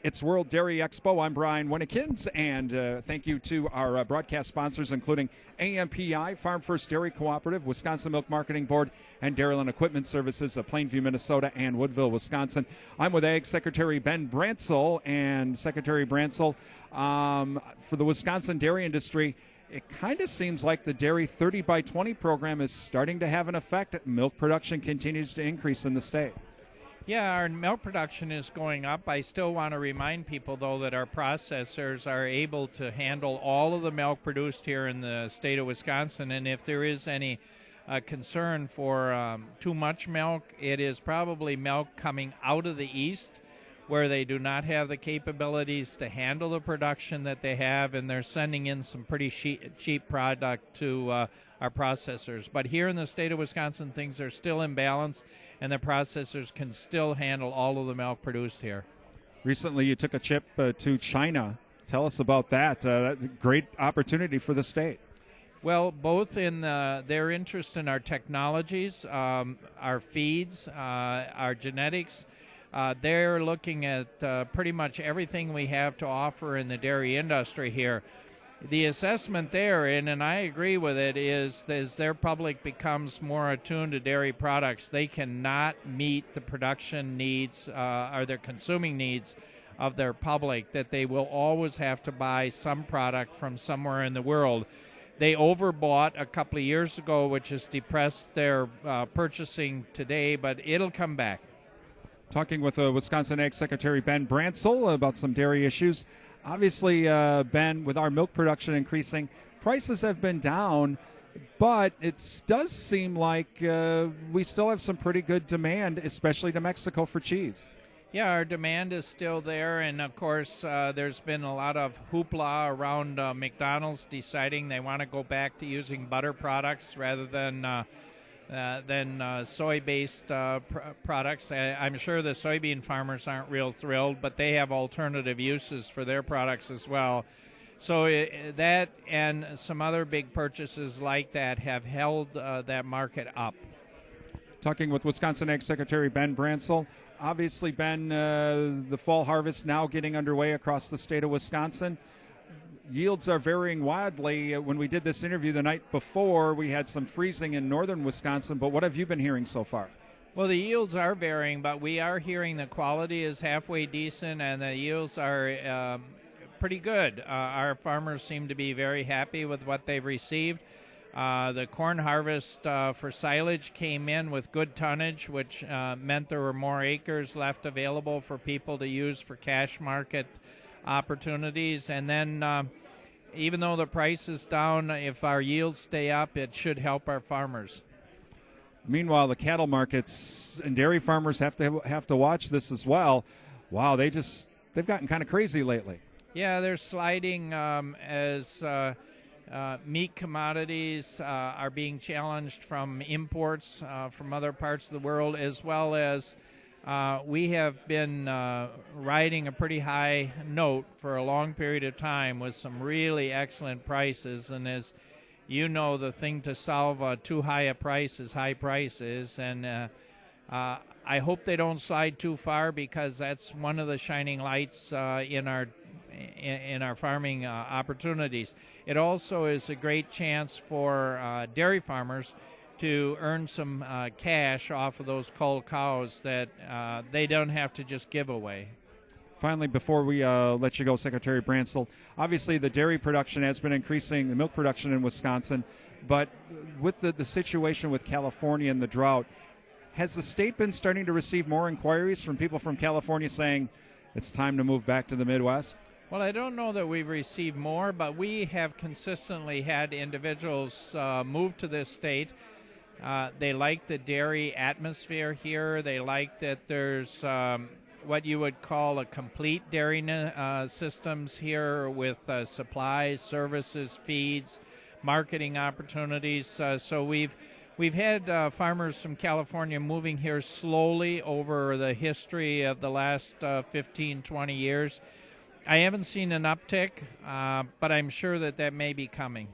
It's World Dairy Expo. I'm Brian Winnekins, and thank you to our broadcast sponsors, including AMPI, Farm First Dairy Cooperative, Wisconsin Milk Marketing Board, and Dairyland Equipment Services of Plainview, Minnesota, and Woodville, Wisconsin. I'm with Ag Secretary Ben Brancel, and Secretary Brancel, for the Wisconsin dairy industry, it kind of seems like the Dairy 30 by 20 program is starting to have an effect. Milk production continues to increase in the state. Yeah, our milk production is going up. I still want to remind people, though, that our processors are able to handle all of the milk produced here in the state of Wisconsin. And if there is any concern for too much milk, it is probably milk coming out of the east, where they do not have the capabilities to handle the production that they have, and they're sending in some pretty cheap product to our processors. But here in the state of Wisconsin, things are still in balance, and the processors can still handle all of the milk produced here. Recently, you took a trip to China. Tell us about that. Great opportunity for the state. Well, both in their interest in our technologies, our feeds, our genetics. They're looking at pretty much everything we have to offer in the dairy industry here. The assessment there, and I agree with it, is as their public becomes more attuned to dairy products, they cannot meet the production needs or their consuming needs of their public, that they will always have to buy some product from somewhere in the world. They overbought a couple of years ago, which has depressed their purchasing today, but it'll come back. Talking with Wisconsin Ag Secretary Ben Brancel about some dairy issues. Obviously, Ben, with our milk production increasing, prices have been down, but it does seem like we still have some pretty good demand, especially to Mexico for cheese. Yeah, our demand is still there, and of course there's been a lot of hoopla around McDonald's deciding they want to go back to using butter products rather than soy-based products. I'm sure the soybean farmers aren't real thrilled, but they have alternative uses for their products as well. So that and some other big purchases like that have held that market up. Talking with Wisconsin Ag Secretary Ben Brancel. Obviously, Ben, the fall harvest now getting underway across the state of Wisconsin. Yields are varying wildly. When we did this interview the night before, we had some freezing in northern Wisconsin, but what have you been hearing so far? Well, the yields are varying, but we are hearing the quality is halfway decent and the yields are pretty good. Our farmers seem to be very happy with what they've received. The corn harvest for silage came in with good tonnage, which meant there were more acres left available for people to use for cash market opportunities. And then even though the price is down, if our yields stay up, it should help our farmers. Meanwhile, the cattle markets and dairy farmers have to watch this as well. Wow, they've gotten kind of crazy lately. Yeah, they're sliding as meat commodities are being challenged from imports from other parts of the world, as well as we have been riding a pretty high note for a long period of time with some really excellent prices. And as you know, the thing to solve too high a price is high prices. And I hope they don't slide too far, because that's one of the shining lights in our farming opportunities. It also is a great chance for dairy farmers to earn some cash off of those cull cows that they don't have to just give away. Finally, before we let you go, Secretary Brancel, obviously the dairy production has been increasing, the milk production in Wisconsin, but with the situation with California and the drought, has the state been starting to receive more inquiries from people from California saying it's time to move back to the Midwest? Well, I don't know that we've received more, but we have consistently had individuals move to this state. They like the dairy atmosphere here. They like that there's what you would call a complete dairy systems here with supplies, services, feeds, marketing opportunities. So we've had farmers from California moving here slowly over the history of the last 15, 20 years. I haven't seen an uptick, but I'm sure that may be coming.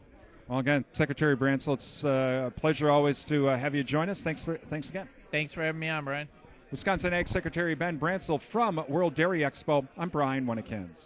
Well, again, Secretary Brancel, it's a pleasure always to have you join us. Thanks again. Thanks for having me on, Brian. Wisconsin Ag Secretary Ben Brancel from World Dairy Expo, I'm Brian Winnekins.